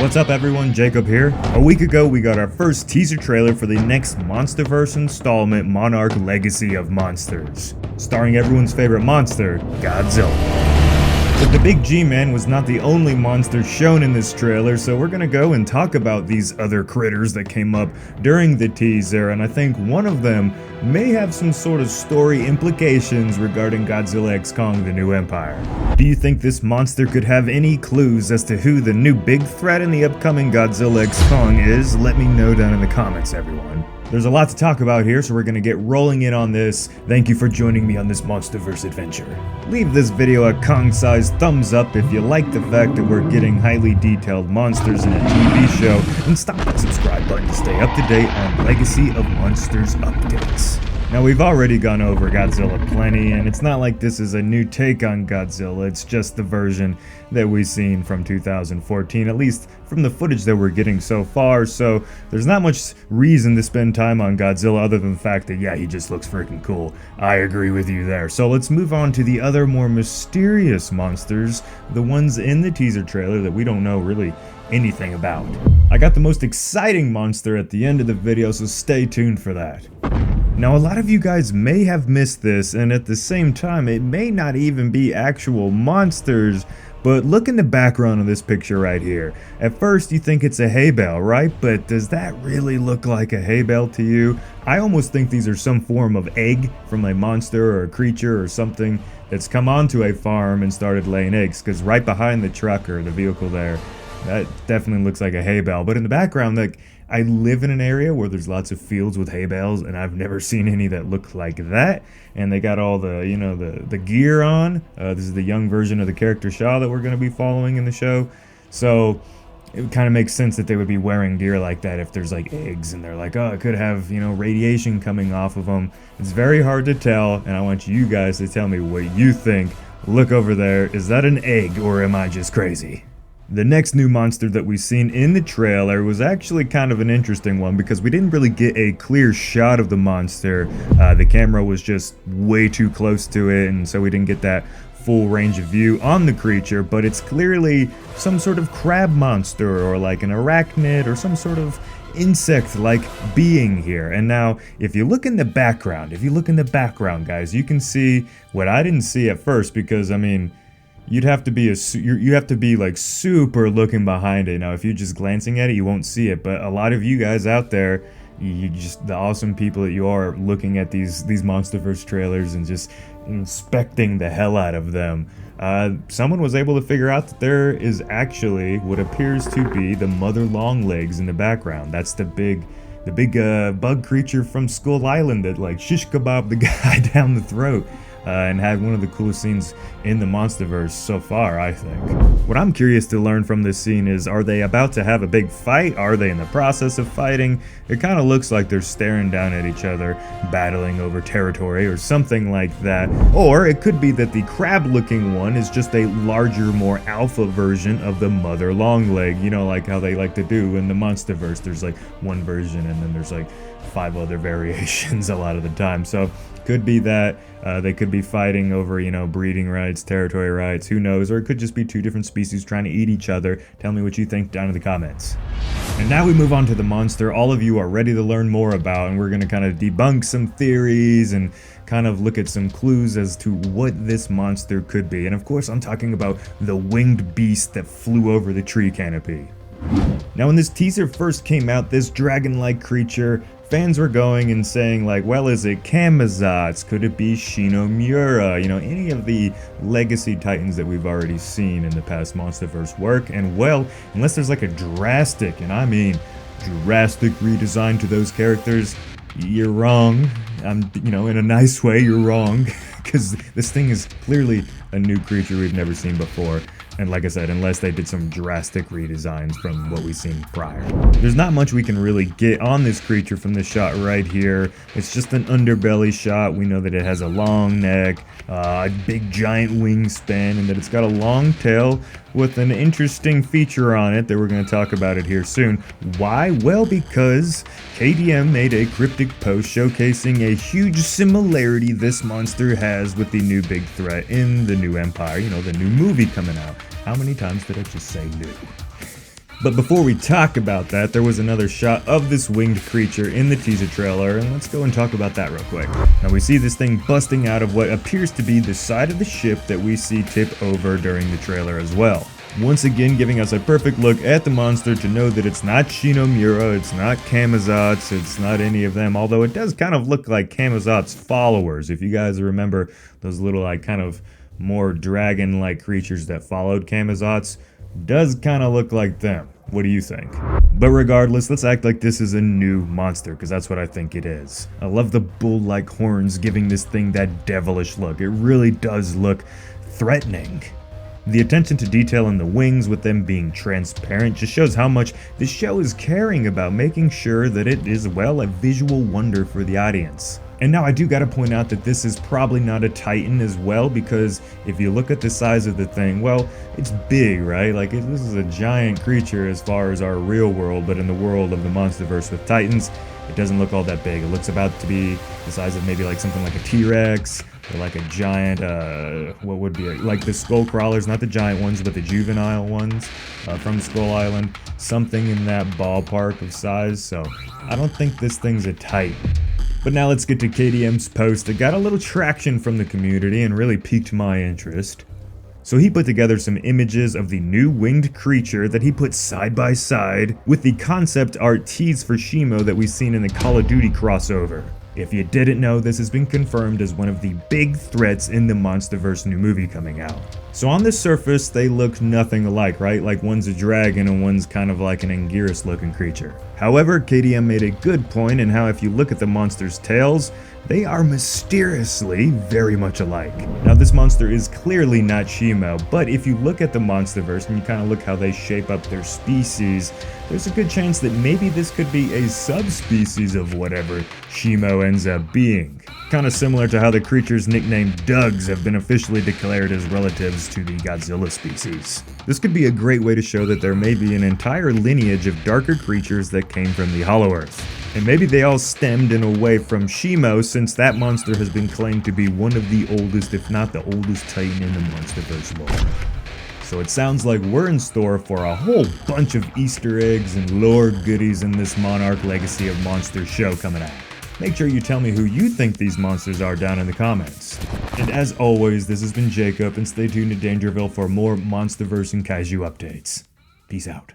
What's up everyone, Jacob here. A week ago we got our first teaser trailer for the next MonsterVerse installment, Monarch Legacy of Monsters, starring everyone's favorite monster, Godzilla. But the big G-Man was not the only monster shown in this trailer, so we're gonna go and talk about these other critters that came up during the teaser, and I think one of them may have some sort of story implications regarding Godzilla x Kong: The New Empire. Do you think this monster could have any clues as to who the new big threat in the upcoming Godzilla x Kong is? Let me know down in the comments, everyone. There's a lot to talk about here, so we're gonna get rolling in on this. Thank you for joining me on this MonsterVerse adventure. Leave this video a Kong-sized thumbs up if you like the fact that we're getting highly detailed monsters in a TV show, and stop that subscribe button to stay up to date on Legacy of Monsters updates. Now, we've already gone over Godzilla plenty, and it's not like this is a new take on Godzilla, it's just the version that we've seen from 2014, at least from the footage that we're getting so far, so there's not much reason to spend time on Godzilla other than the fact that, yeah, he just looks freaking cool. I agree with you there. So let's move on to the other more mysterious monsters, the ones in the teaser trailer that we don't know really anything about. I got the most exciting monster at the end of the video, so stay tuned for that. Now, a lot of you guys may have missed this, and at the same time, it may not even be actual monsters, but look in the background of this picture right here. At first, you think it's a hay bale, right? But does that really look like a hay bale to you? I almost think these are some form of egg from a monster or a creature or something that's come onto a farm and started laying eggs, because right behind the truck or the vehicle there, that definitely looks like a hay bale. But in the background, like, I live in an area where there's lots of fields with hay bales, and I've never seen any that look like that. And they got all the, you know, the gear on. This is the young version of the character Shaw that we're going to be following in the show. So it kind of makes sense that they would be wearing gear like that if there's like eggs, and they're like, oh, it could have, you know, radiation coming off of them. It's very hard to tell, and I want you guys to tell me what you think. Look over there. Is that an egg, or am I just crazy? The next new monster that we've seen in the trailer was actually kind of an interesting one because we didn't really get a clear shot of the monster. The camera was just way too close to it, and so we didn't get that full range of view on the creature, but it's clearly some sort of crab monster or like an arachnid or some sort of insect-like being here. And now, if you look in the background, guys, you can see what I didn't see at first, because, I mean, you'd have to be you have to be like super looking behind it. Now, if you're just glancing at it, you won't see it. But a lot of you guys out there, you just, the awesome people that you are, looking at these MonsterVerse trailers and just inspecting the hell out of them. Someone was able to figure out that there is actually what appears to be the mother longlegs in the background. That's the big bug creature from Skull Island that like shish kebab the guy down the throat. And had one of the coolest scenes in the MonsterVerse so far, I think. What I'm curious to learn from this scene is, are they about to have a big fight? Are they in the process of fighting? It kind of looks like they're staring down at each other, battling over territory or something like that. Or it could be that the crab-looking one is just a larger, more alpha version of the mother longleg. You know, like how they like to do in the MonsterVerse. There's like one version and then there's like 5 other variations a lot of the time. So could be that they could be fighting over, you know, breeding rights, territory rights, who knows, or it could just be 2 different species trying to eat each other. Tell me what you think down in the comments. And now we move on to the monster all of you are ready to learn more about, and we're going to kind of debunk some theories and kind of look at some clues as to what this monster could be. And of course, I'm talking about the winged beast that flew over the tree canopy. Now, when this teaser first came out, this dragon-like creature, fans were going and saying like, well, is it Kamazats? Could it be Shinomura? You know, any of the legacy titans that we've already seen in the past MonsterVerse work. And well, unless there's like a drastic, and I mean drastic redesign to those characters, you're wrong. You know, in a nice way, you're wrong, because this thing is clearly a new creature we've never seen before. And like I said, unless they did some drastic redesigns from what we've seen prior. There's not much we can really get on this creature from this shot right here. It's just an underbelly shot. We know that it has a long neck, a big giant wingspan, and that it's got a long tail with an interesting feature on it that we're going to talk about it here soon. Why? Well, because KDM made a cryptic post showcasing a huge similarity this monster has with the new big threat in the New Empire, you know, the new movie coming out. How many times did I just say new? But before we talk about that, there was another shot of this winged creature in the teaser trailer, and let's go and talk about that real quick. Now we see this thing busting out of what appears to be the side of the ship that we see tip over during the trailer as well. Once again giving us a perfect look at the monster to know that it's not Shinomura, it's not Camazotz, it's not any of them, although it does kind of look like Camazott's followers. If you guys remember those little like kind of more dragon-like creatures that followed Camazotz, does kind of look like them. What do you think? But regardless, let's act like this is a new monster, because that's what I think it is. I love the bull-like horns giving this thing that devilish look. It really does look threatening. The attention to detail in the wings with them being transparent just shows how much the show is caring about making sure that it is, well, a visual wonder for the audience. And now I do gotta point out that this is probably not a Titan as well, because if you look at the size of the thing, well, it's big, right? Like, this is a giant creature as far as our real world, but in the world of the Monsterverse with Titans, it doesn't look all that big. It looks about to be the size of maybe like something like a T-Rex, or like a giant, what would be, like the skull crawlers, not the giant ones, but the juvenile ones from Skull Island. Something in that ballpark of size, so I don't think this thing's a Titan. But now let's get to KDM's post that got a little traction from the community and really piqued my interest. So he put together some images of the new winged creature that he put side by side with the concept art tease for Shimo that we've seen in the Call of Duty crossover. If you didn't know, this has been confirmed as one of the big threats in the Monsterverse new movie coming out. So on the surface, they look nothing alike, right? Like one's a dragon and one's kind of like an Anguirus looking creature. However, KDM made a good point in how if you look at the monster's tails, they are mysteriously very much alike. Now this monster is clearly not Shimo, but if you look at the Monsterverse and you kind of look how they shape up their species, there's a good chance that maybe this could be a subspecies of whatever Shimo ends up being. Kind of similar to how the creatures nicknamed Dugs have been officially declared as relatives to the Godzilla species. This could be a great way to show that there may be an entire lineage of darker creatures that came from the Hollow Earth. And maybe they all stemmed in a way from Shimo, since that monster has been claimed to be one of the oldest, if not the oldest Titan in the Monsterverse lore. So it sounds like we're in store for a whole bunch of Easter eggs and lore goodies in this Monarch Legacy of Monsters show coming out. Make sure you tell me who you think these monsters are down in the comments. And as always, this has been Jacob, and stay tuned to Dangerville for more Monsterverse and Kaiju updates. Peace out.